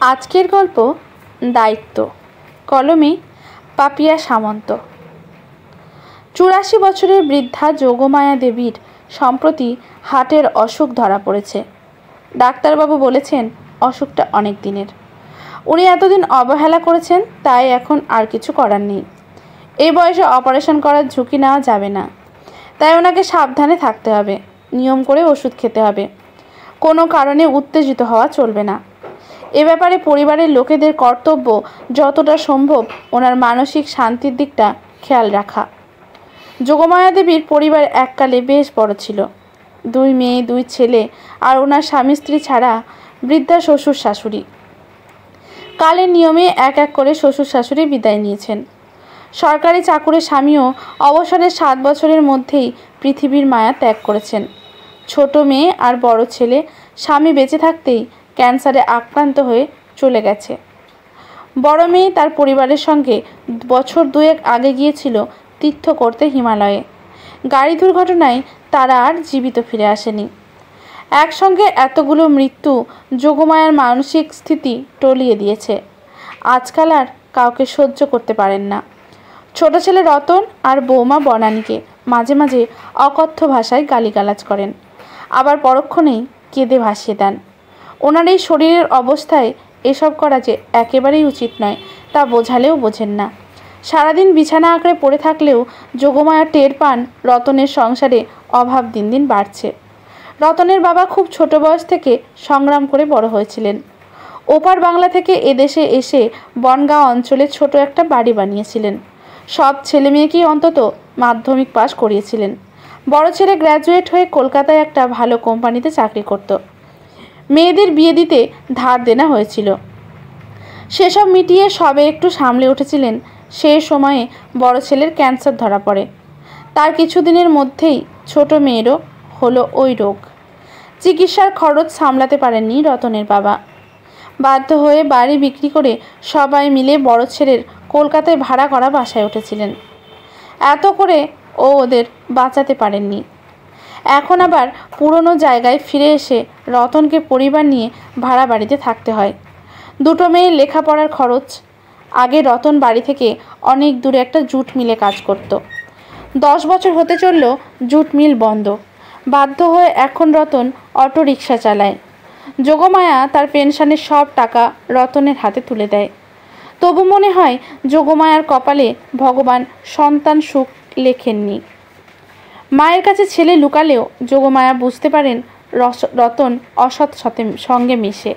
আজকের গল্প দায়িত্ব, কলমে পাপিয়া সামন্ত। ৮৪ বছরের বৃদ্ধা যোগমায়া দেবীর সম্প্রতি হার্টের অসুখ ধরা পড়েছে। ডাক্তারবাবু বলেছেন অসুখটা অনেক দিনের। উনি এতদিন অবহেলা করেছেন, তাই এখন আর কিছু করার নেই। এই বয়সে অপারেশন করার ঝুঁকি নেওয়া যাবে না, তাই ওনাকে সাবধানে থাকতে হবে, নিয়ম করে ওষুধ খেতে হবে, কোনো কারণে উত্তেজিত হওয়া চলবে না। এ ব্যাপারে পরিবারের লোকেদের কর্তব্য যতটা সম্ভব ওনার মানসিক শান্তির দিকটা খেয়াল রাখা। যোগমায়া দেবীর পরিবার এককালে বেশ বড় ছিল। 2 মেয়ে 2 ছেলে আর ওনার স্বামী স্ত্রী ছাড়া বৃদ্ধা শ্বশুর শাশুড়ি। কালের নিয়মে এক এক করে শ্বশুর শাশুড়ি বিদায় নিয়েছেন। সরকারি চাকুরে স্বামীও অবসরের 7 বছরের মধ্যেই পৃথিবীর মায়া ত্যাগ করেছেন। ছোট মেয়ে আর বড় ছেলে স্বামী বেঁচে থাকতেই ক্যান্সারে আক্রান্ত হয়ে চলে গেছে। বড় মেয়ে তার পরিবারের সঙ্গে বছর 2 আগে গিয়েছিল তীর্থ করতে হিমালয়ে। গাড়ি দুর্ঘটনায় তারা আর জীবিত ফিরে আসেনি। একসঙ্গে এতগুলো মৃত্যু যোগমায়ার মানসিক স্থিতি টলিয়ে দিয়েছে। আজকাল আর কাউকে সহ্য করতে পারেন না। ছোট ছেলে রতন আর বৌমা বনানীকে মাঝে মাঝে অকথ্য ভাষায় গালিগালাজ করেন, আবার পরক্ষণেই কেঁদে ভাসিয়ে দেন। ওনার এই শরীরের অবস্থায় এসব করা যে একেবারেই উচিত নয় তা বোঝালেও বোঝেন না। সারাদিন বিছানা আঁকড়ে পড়ে থাকলেও যোগমায়া টের পান রতনের সংসারে অভাব দিন দিন বাড়ছে। রতনের বাবা খুব ছোট বয়স থেকে সংগ্রাম করে বড় হয়েছিলেন। ওপার বাংলা থেকে এদেশে এসে বনগাঁ অঞ্চলে ছোট একটা বাড়ি বানিয়েছিলেন। সব ছেলে মেয়েকেই অন্তত মাধ্যমিক পাশ করিয়েছিলেন। বড় ছেলে গ্র্যাজুয়েট হয়ে কলকাতায় একটা ভালো কোম্পানিতে চাকরি করত। মেয়েদের বিয়ে দিতে ধার দেনা হয়েছিল, সেসব মিটিয়ে সবে একটু সামলে উঠেছিলেন। সেই সময়ে বড় ছেলের ক্যান্সার ধরা পড়ে। তার কিছুদিনের মধ্যেই ছোট মেয়েরও হলো ওই রোগ। চিকিৎসার খরচ সামলাতে পারেননি রতনের বাবা। বাধ্য হয়ে বাড়ি বিক্রি করে সবাই মিলে বড় ছেলের কলকাতায় ভাড়া করা বাসায় উঠেছিলেন। এত করে ওদের বাঁচাতে পারেননি। এখন আবার পুরনো জায়গায় ফিরে এসে রতনকে পরিবার নিয়ে ভাড়া বাড়িতে থাকতে হয়। 2 মেয়ের লেখাপড়ার খরচ। আগে রতন বাড়ি থেকে অনেক দূরে একটা জুট মিলে কাজ করত। 10 বছর হতে চলল জুট মিল বন্ধ। বাধ্য হয়ে এখন রতন অটো রিক্সা চালায়। যোগমায়া তার পেনশনের সব টাকা রতনের হাতে তুলে দেয়। তবু মনে হয় যোগমায়ার কপালে ভগবান সন্তান সুখ লেখেননি। মায়ের কাছে ছেলে লুকালেও যোগমায়া বুঝতে পারেন রতন অসৎ সঙ্গে মিশে।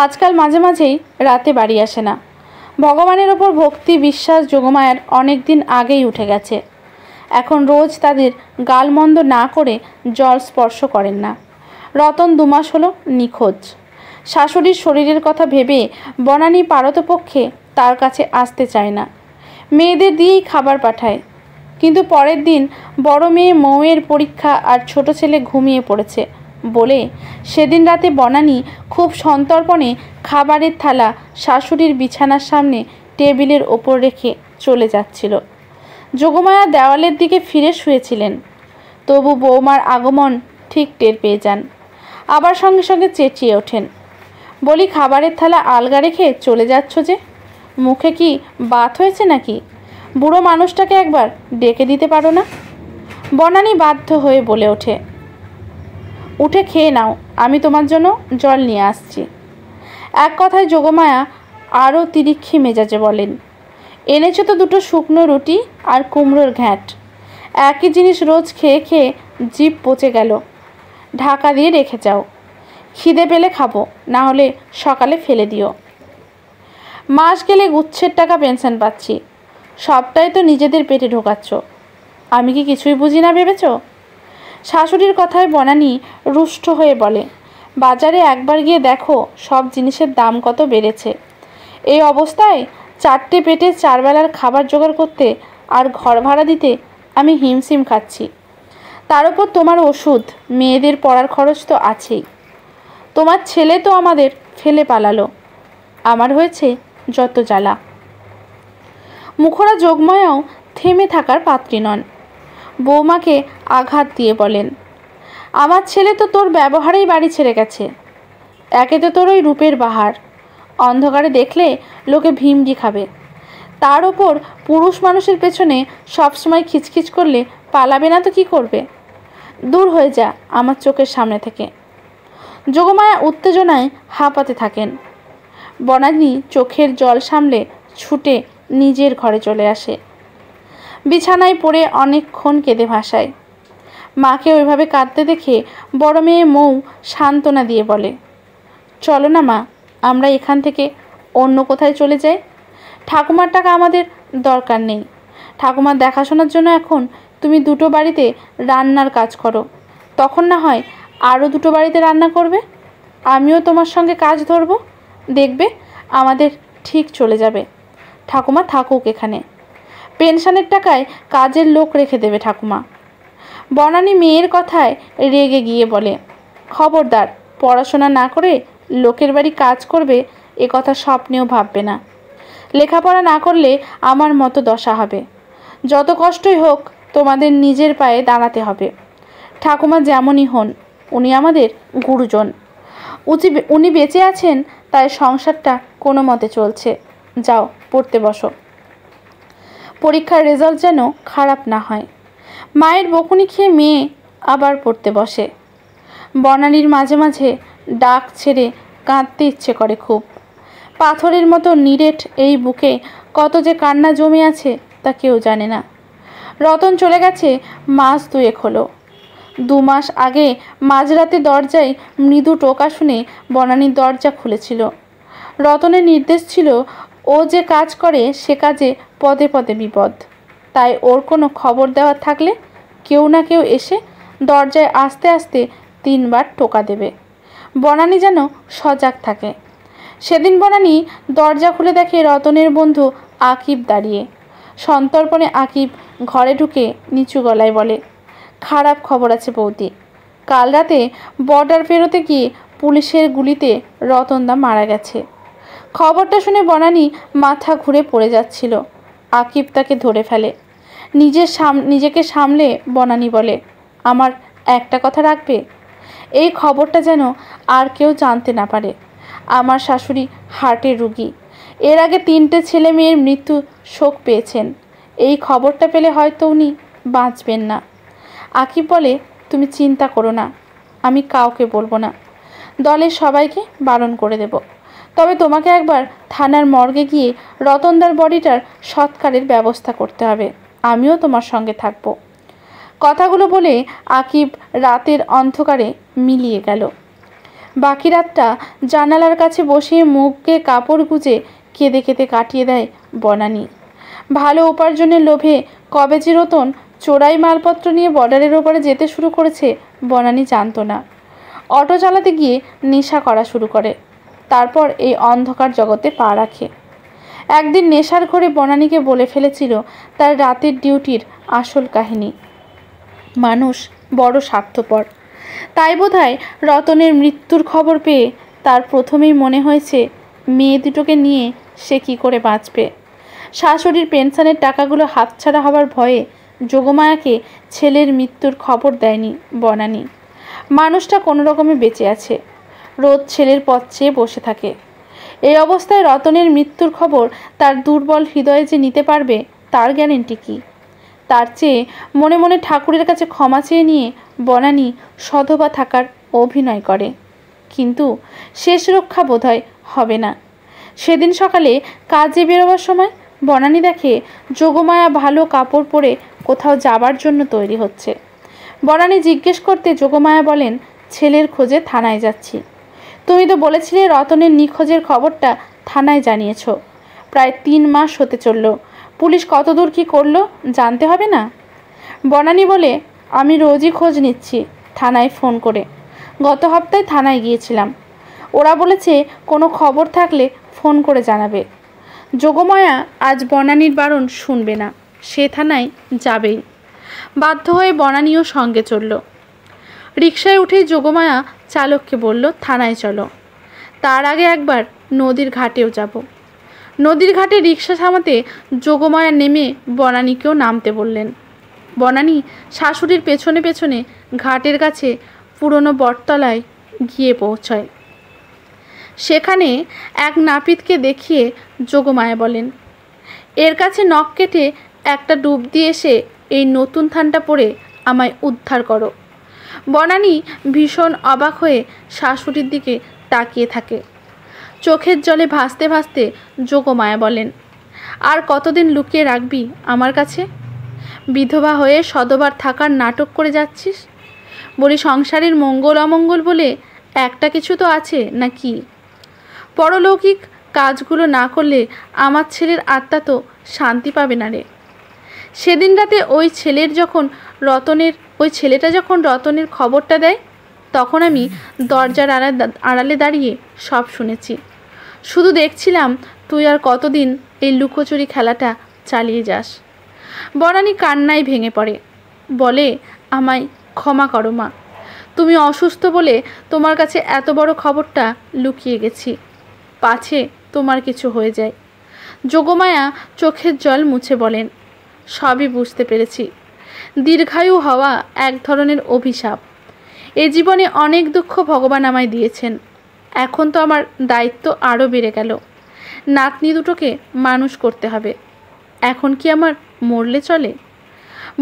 আজকাল মাঝে মাঝেই রাতে বাড়ি আসে না। ভগবানের ওপর ভক্তি বিশ্বাস যোগমায়ার অনেক দিন আগেই উঠে গেছে। এখন রোজ তাদের গালমন্দ না করে জল স্পর্শ করেন না। রতন 2 মাস হলো নিখোঁজ। শাশুড়ির শরীরের কথা ভেবে বনানী পারতপক্ষে তার কাছে আসতে চায় না। মেয়েদের দিয়েই খাবার পাঠায়। কিন্তু পরের দিন বড় মেয়ে মৌয়ের পরীক্ষা আর ছোট ছেলে ঘুমিয়ে পড়েছে বলে সেদিন রাতে বনানী খুব সন্তর্পণে খাবারের থালা শাশুড়ির বিছানার সামনে টেবিলের ওপর রেখে চলে যাচ্ছিল। যোগমায়া দেওয়ালের দিকে ফিরে শুয়েছিলেন। তবু বৌমার আগমন ঠিক টের পেয়ে যান। আবার সঙ্গে সঙ্গে চেঁচিয়ে ওঠেন, বলি খাবারের থালা আলগা রেখে চলে যাচ্ছ যে? মুখে কি বাত হয়েছে নাকি? বুড়ো মানুষটাকে একবার ডেকে দিতে পারো না? বনানী বাধ্য হয়ে বলে ওঠে, উঠে খেয়ে নাও, আমি তোমার জন্য জল নিয়ে আসছি। এক কথায় যোগমায়া আরও তিরিক্ষি মেজাজে বলেন, এনেছো তো 2 শুকনো রুটি আর কুমড়োর ঘ্যাঁট। একই জিনিস রোজ খেয়ে খেয়ে জিভ পচে গেল। ঢাকা দিয়ে রেখে যাও, খিদে পেলে খাবো, না হলে সকালে ফেলে দিও। মাস গেলে গুচ্ছের টাকা পেনশন পাচ্ছি, সবটাই তো নিজেদের পেটে ঢোকাচ্ছ। আমি কি কিছুই বুঝি না ভেবেছ? শাশুড়ির কথায় বনানী রুষ্ট হয়ে বলে, বাজারে একবার গিয়ে দেখো সব জিনিসের দাম কত বেড়েছে। এই অবস্থায় 4টে পেটে 4 বেলার খাবার জোগাড় করতে আর ঘর ভাড়া দিতে আমি হিমশিম খাচ্ছি। তার উপর তোমার ওষুধ, মেয়েদের পড়ার খরচ তো আছেই। তোমার ছেলে তো আমাদের ফেলে পালালো, আমার হয়েছে যত জ্বালা। মুখরা যোগমায়াও থেমে থাকার পাত্রী নন। বৌমাকে আঘাত দিয়ে বলেন, আমার ছেলে তো তোর ব্যবহারেই বাড়ি ছেড়ে গেছে। একে তো তোর ওই রূপের বাহার, অন্ধকারে দেখলে লোকে ভিমডি খাবে, তার ওপর পুরুষ মানুষের পেছনে সবসময় খিচখিচ করলে পালাবে না তো কি করবে? দূর হয়ে যা আমার চোখের সামনে থেকে। যোগমায়া উত্তেজনায় হাঁপাতে থাকেন। বনানী চোখের জল সামলে ছুটে নিজের ঘরে চলে আসে। বিছানায় পড়ে অনেকক্ষণ কেঁদে ভাসায়। মাকে ওইভাবে কাঁদতে দেখে বড় মেয়ে মৌ সান্ত্বনা দিয়ে বলে, চলো না মা, আমরা এখান থেকে অন্য কোথায় চলে যাই। ঠাকুমার টাকা আমাদের দরকার নেই। ঠাকুমার দেখাশোনার জন্য এখন তুমি দুটো বাড়িতে রান্নার কাজ করো, তখন না হয় আরও দুটো বাড়িতে রান্না করবে। আমিও তোমার সঙ্গে কাজ ধরবো, দেখবে আমাদের ঠিক চলে যাবে। ঠাকুমা থাকুক এখানে, পেনশনের টাকায় কাজের লোক রেখে দেবে ঠাকুমা। বনানী মেয়ের কথায় রেগে গিয়ে বলে, খবরদার, পড়াশোনা না করে লোকের বাড়ি কাজ করবে এ কথা স্বপ্নেও ভাববে না। লেখাপড়া না করলে আমার মতো দশা হবে। যত কষ্টই হোক তোমাদের নিজের পায়ে দাঁড়াতে হবে। ঠাকুমা যেমনই হন, উনি আমাদের গুরুজন। উনি বেঁচে আছেন, তাই সংসারটা কোনো মতে চলছে। যাও পড়তে বসো, পরীক্ষার রেজাল্ট যেন খারাপ না হয়। মায়ের বকুনি খেয়ে মেয়ে আবার পড়তে বসে। বনানীর মাঝে মাঝে ডাক ছেড়ে কাঁদতে ইচ্ছে করে খুব। পাথরের মতো নিরেট এই বুকে কত যে কান্না জমে আছে তা কেউ জানে না। রতন চলে গেছে মাস দুয়েক হলো। 2 মাস আগে মাঝরাতে দরজায় মৃদু টোকা শুনে বনানীর দরজা খুলেছিল। রতনের নির্দেশ ছিল, ও যে কাজ করে সে কাজে পদে পদে বিপদ, তাই ওর কোনো খবর দেওয়ার থাকলে কেউ না কেউ এসে দরজায় আস্তে আস্তে 3 বার টোকা দেবে। বনানী যেন সজাগ থাকে। সেদিন বনানী দরজা খুলে দেখে রতনের বন্ধু আকিব দাঁড়িয়ে। সন্তর্পণে আকিব ঘরে ঢুকে নিচু গলায় বলে, খারাপ খবর আছে বৌদি। কাল রাতে বর্ডার পেরোতে গিয়ে পুলিশের গুলিতে রতনদা মারা গেছে। খবরটা শুনে বনানী মাথা ঘুরে পড়ে যাচ্ছিল। আকিব তাকে ধরে ফেলে। নিজেকে সামলে বনানী বলে, আমার একটা কথা রাখবে, এই খবরটা যেন আর কেউ জানতে না পারে। আমার শাশুড়ি হার্টের রুগী, এর আগে 3টে ছেলে মেয়ের মৃত্যু শোক পেয়েছেন। এই খবরটা পেলে হয়তো উনি বাঁচবেন না। আকিব বলে, তুমি চিন্তা করো না, আমি কাউকে বলবো না, দলের সবাইকে বারণ করে দেব। তবে তোমাকে একবার থানার মর্গে গিয়ে রতনদার বডিটার সৎকারের ব্যবস্থা করতে হবে। আমিও তোমার সঙ্গে থাকব। কথাগুলো বলে আকিব রাতের অন্ধকারে মিলিয়ে গেল। বাকি রাতটা জানালার কাছে বসিয়ে মুখে কাপড় গুজে কেঁদে কেঁদে কাটিয়ে দেয় বনানী। ভালো উপার্জনের লোভে কবে যে রতন চোরাই মালপত্র নিয়ে বর্ডারের ওপরে যেতে শুরু করেছে বনানী জানত না। অটো চালাতে গিয়ে নেশা করা শুরু করে, তারপর এই অন্ধকার জগতে পা রাখে। একদিন নেশার ঘরে বনানীকে বলে ফেলেছিল তার রাতের ডিউটির আসল কাহিনী। মানুষ বড় স্বার্থপর, তাই বোধহয় রতনের মৃত্যুর খবর পেয়ে তার প্রথমেই মনে হয়েছে মেয়ে দুটোকে নিয়ে সে কি করে বাঁচবে। শাশুড়ির পেনশনের টাকাগুলো হাতছাড়া হবার ভয়ে যোগমায়াকে ছেলের মৃত্যুর খবর দেয়নি বনানী। মানুষটা কোনো রকমে বেঁচে আছে, রোজ ছেলের পথ চেয়ে বসে থাকে। এই অবস্থায় রতনের মৃত্যুর খবর তার দুর্বল হৃদয়ে যে নিতে পারবে তার গ্যারেন্টি কি? তার চেয়ে মনে মনে ঠাকুরের কাছে ক্ষমা চেয়ে নিয়ে বনানী সধবা থাকার অভিনয় করে, কিন্তু শেষ রক্ষা বোধহয় হবে না। সেদিন সকালে কাজে বেরোবার সময় বনানী দেখে যোগমায়া ভালো কাপড় পরে কোথাও যাবার জন্য তৈরি হচ্ছে। বনানী জিজ্ঞেস করতে যোগমায়া বলেন, ছেলের খোঁজে থানায় যাচ্ছি। তুমি তো বলেছিলে রতনের নিখোঁজের খবরটা থানায় জানিয়েছ। প্রায় 3 মাস হতে চলল, পুলিশ কতদূর কি করলো জানতে হবে না? বনানী বলে, আমি রোজই খোঁজ নিচ্ছি থানায় ফোন করে। গত সপ্তাহে থানায় গিয়েছিলাম, ওরা বলেছে কোনো খবর থাকলে ফোন করে জানাবে। যোগমায়া আজ বনানীর বারণ শুনবে না, সে থানায় যাবেই। বাধ্য হয়ে বনানীও সঙ্গে চলল। রিকশায় উঠেই যোগমায়া চালককে বলল, থানায় চলো, তার আগে একবার নদীর ঘাটেও যাব। নদীর ঘাটে রিকশা থামাতে যোগমায়া নেমে বনানীকেও নামতে বললেন। বনানী শাশুড়ির পেছনে পেছনে ঘাটের কাছে পুরনো বটতলায় গিয়ে পৌঁছয়। সেখানে এক নাপিতকে দেখিয়ে যোগমায়া বলেন, এর কাছে নখ কেটে একটা ডুব দিয়ে এসে এই নতুন থানটা পরে আমায় উদ্ধার করো। বনানী ভীষণ অবাক হয়ে শাশুড়ির দিকে তাকিয়ে থাকে। চোখের জলে ভাসতে ভাসতে যোগমায়া বলেন, আর কতদিন লুকিয়ে রাখবি আমার কাছে? বিধবা হয়ে সদবার থাকার নাটক করে যাচ্ছিস? বলি, সংসারের মঙ্গল অমঙ্গল বলে একটা কিছু তো আছে নাকি? পরলৌকিক কাজগুলো না করলে আমার ছেলের আত্মা তো শান্তি পাবে না রে। সেদিন রাতে ওই ছেলেটা যখন রতনের খবরটা দেয়, তখন আমি দরজার আড়ালে দাঁড়িয়ে সব শুনেছি। শুধু দেখছিলাম তুই আর কতদিন এই লুকোচুরি খেলাটা চালিয়ে যাস। বনানী কান্নায় ভেঙে পড়ে, বলে, আমায় ক্ষমা করো মা, তুমি অসুস্থ বলে তোমার কাছে এত বড় খবরটা লুকিয়ে গেছি, পাছে তোমার কিছু হয়ে যায়। যোগমায়া চোখের জল মুছে বলেন, সবই বুঝতে পেরেছি। দীর্ঘায়ু হওয়া এক ধরনের অভিশাপ। এ জীবনে অনেক দুঃখ ভগবান আমায় দিয়েছেন। এখন তো আমার দায়িত্ব আরও বেড়ে গেল। নাতনি দুটোকে মানুষ করতে হবে। এখন কি আমার মরলে চলে?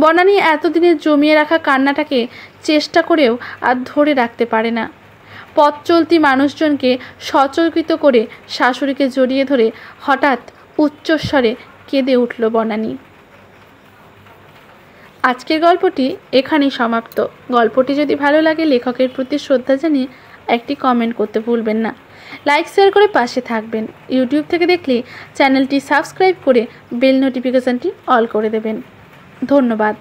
বনানী এতদিনের জমিয়ে রাখা কান্নাটাকে চেষ্টা করেও আর ধরে রাখতে পারে না। পথ চলতি মানুষজনকে সচকিত করে শাশুড়িকে জড়িয়ে ধরে হঠাৎ উচ্চস্বরে কেঁদে উঠল বনানী। আজকের গল্পটি এখানেই সমাপ্ত। গল্পটি যদি ভালো লাগে লেখকের প্রতি শ্রদ্ধা জানিয়ে একটি কমেন্ট করতে ভুলবেন না। লাইক শেয়ার করে পাশে থাকবেন। ইউটিউব থেকে দেখলে চ্যানেলটি সাবস্ক্রাইব করে বেল নোটিফিকেশানটি অল করে দেবেন। ধন্যবাদ।